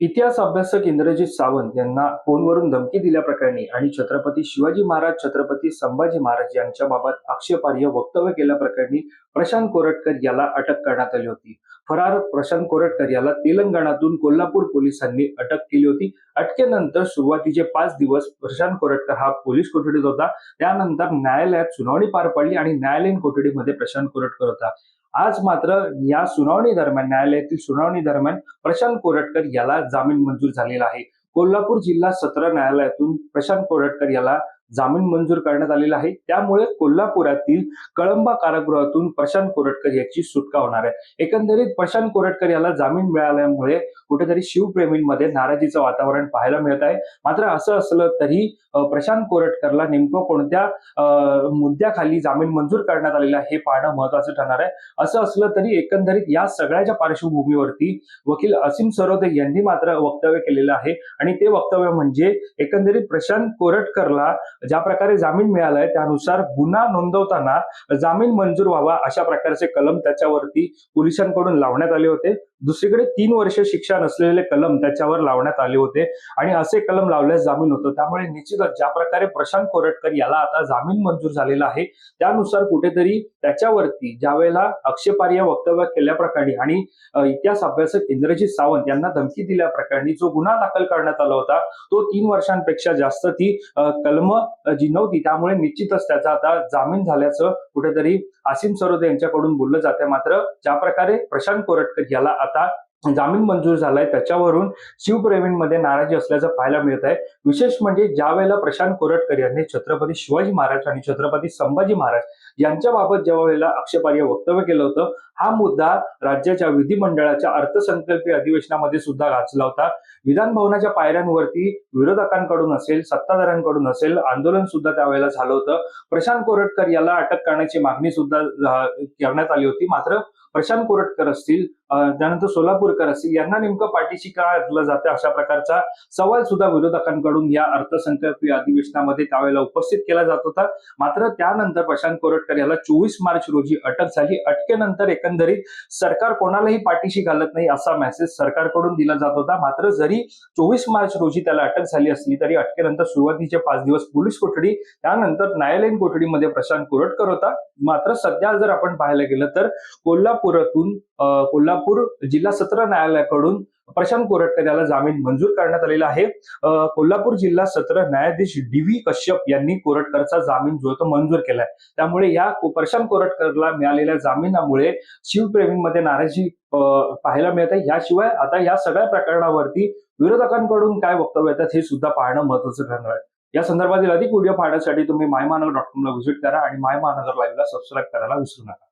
इतिहास अभ्यासक इंद्रजित सावंत यांना फोनवरून धमकी दिल्याप्रकरणी आणि छत्रपती शिवाजी महाराज, छत्रपती संभाजी महाराज यांच्याबाबत आक्षेपार्ह वक्तव्य केल्याप्रकरणी प्रशांत कोरटकर याला अटक करण्यात आली होती. फरार प्रशांत कोरटकर याला तेलंगणातून कोल्हापूर पोलिसांनी अटक केली होती. अटकेनंतर सुरुवातीचे 5 दिवस प्रशांत कोरटकर हा पोलीस कोठडीत होता. त्यानंतर न्यायालयात सुनावणी पार पडली आणि न्यायालयीन कोठडीमध्ये प्रशांत कोरटकर होता. आज मात्र या सुनावणी दरम्यान, न्यायालयातील सुनावणी दरम्यान प्रशांत कोरटकर याला जामीन मंजूर झालेला आहे. कोल्हापूर जिल्हा सत्र न्यायालयातून प्रशांत कोरटकर याला जामीन मंजूर करण्यात आलेला आहे. त्यामुळे कोल्हापुरातील कळंबा कारागृहातून प्रशांत कोरटकर याची सुटका होणार आहे. एकंदरीत प्रशांत कोरटकर याला जामीन मिळाल्यामुळे कुठेतरी शिवप्रेमींमध्ये नाराजीचं वातावरण पाहायला मिळत आहे. मात्र असं असलं तरी प्रशांत कोरटकरला नेमकं कोणत्या मुद्द्याखाली जामीन मंजूर करण्यात आलेला हे पाहणं महत्वाचं ठरणार आहे. असं असलं तरी एकंदरीत या सगळ्याच्या पार्श्वभूमीवरती वकील असीम सरोदे यांनी मात्र वक्तव्य केलेलं आहे आणि ते वक्तव्य म्हणजे एकंदरीत प्रशांत कोरटकरला ज्या प्रकारे जामीन मिळालाय त्यानुसार गुन्हा नोंदवताना जामीन मंजूर व्हावा अशा प्रकारचे कलम त्याच्यावरती पोलिसांकडून लावण्यात आले होते. दुसरीकडे 3 वर्ष शिक्षा नसलेले कलम त्याच्यावर लावण्यात आले होते आणि असे कलम लावल्यास जामीन होतो. त्यामुळे निश्चितच ज्या प्रकारे प्रशांत कोरटकर याला आता जामीन मंजूर झालेला आहे त्यानुसार कुठेतरी त्याच्यावरती ज्यावेळेला आक्षेपार्ह वक्तव्य केल्याप्रकरणी आणि इतिहास अभ्यासक इंद्रजित सावंत यांना धमकी दिल्याप्रकरणी जो गुन्हा दाखल करण्यात आला होता तो 3 वर्षांपेक्षा जास्त ती कलम जी नव्हती. त्यामुळे निश्चितच त्याचा आता जामीन झाल्याचं कुठेतरी असीम सरोदे यांच्याकडून बोललं जाते. मात्र ज्या प्रकारे प्रशांत कोरटकर याला आता जामीन मंजूर झालाय त्याच्यावरून शिवप्रेमींमध्ये नाराजी असल्याचं पाहायला मिळत आहे. विशेष म्हणजे ज्या वेळेला प्रशांत कोरटकर यांनी छत्रपती शिवाजी महाराज आणि छत्रपती संभाजी महाराज यांच्याबाबत ज्या वेळेला आक्षेपार्ह वक्तव्य केलं होतं हा मुद्दा राज्याच्या विधिमंडळाच्या अर्थसंकल्पीय अधिवेशनामध्ये सुद्धा गाजला होता. विधान भवनाच्या पायऱ्यांवरती विरोधकांकडून असेल, सत्ताधाऱ्यांकडून असेल, आंदोलन सुद्धा त्यावेळेला झालं होतं. प्रशांत कोरटकर याला अटक करण्याची मागणी सुद्धा करण्यात आली होती. मात्र प्रशांत कोरटकर असतील, त्यानंतर सोलापूरकर असतील यांना नेमकं पाठीशी का घातलं जाते अशा प्रकारचा सवाल सुद्धा विरोधकांकडून या अर्थसंकल्पीय अधिवेशनामध्ये त्यावेळेला उपस्थित केला जात होता. मात्र त्यानंतर प्रशांत कोरटकर याला 24 मार्च रोजी अटक झाली. अटकेनंतर एकंदरीत सरकार कोणालाही पाठीशी घालत नाही असा मेसेज सरकारकडून दिला जात होता. मात्र जरी 24 मार्च रोजी त्याला अटक झाली असली तरी अटकेनंतर सुरुवातीचे 5 दिवस पोलीस कोठडी, त्यानंतर न्यायालयीन कोठडीमध्ये प्रशांत कोरटकर होता. मात्र सध्या जर आपण पाहायला गेलं तर कोल्हापूर जिल्हा सत्र न्यायालयाकडून प्रशांत कोरटकर याला जामीन मंजूर करण्यात आलेला आहे. कोल्हापूर जिल्हा सत्र न्यायाधीश डी.व्ही. कश्यप यांनी कोरटकरचा जामीन जो तो मंजूर केलाय. त्यामुळे या प्रशांत कोरटकरला मिळालेल्या जामिनामुळे शिवप्रेमींमध्ये नाराजी पाहायला मिळते. याशिवाय आता या सगळ्या प्रकरणावरती विरोधकांकडून काय वक्तव्य येतात हे सुद्धा पाहणं महत्वाचं ठरणार आहे. या संदर्भातील अधिक व्हिडिओ पाहण्यासाठी तुम्ही मायमहानगर.com ला व्हिजिट करा आणि मायमहानगर लाईव्हला सबस्क्राईब करायला विसरू नका.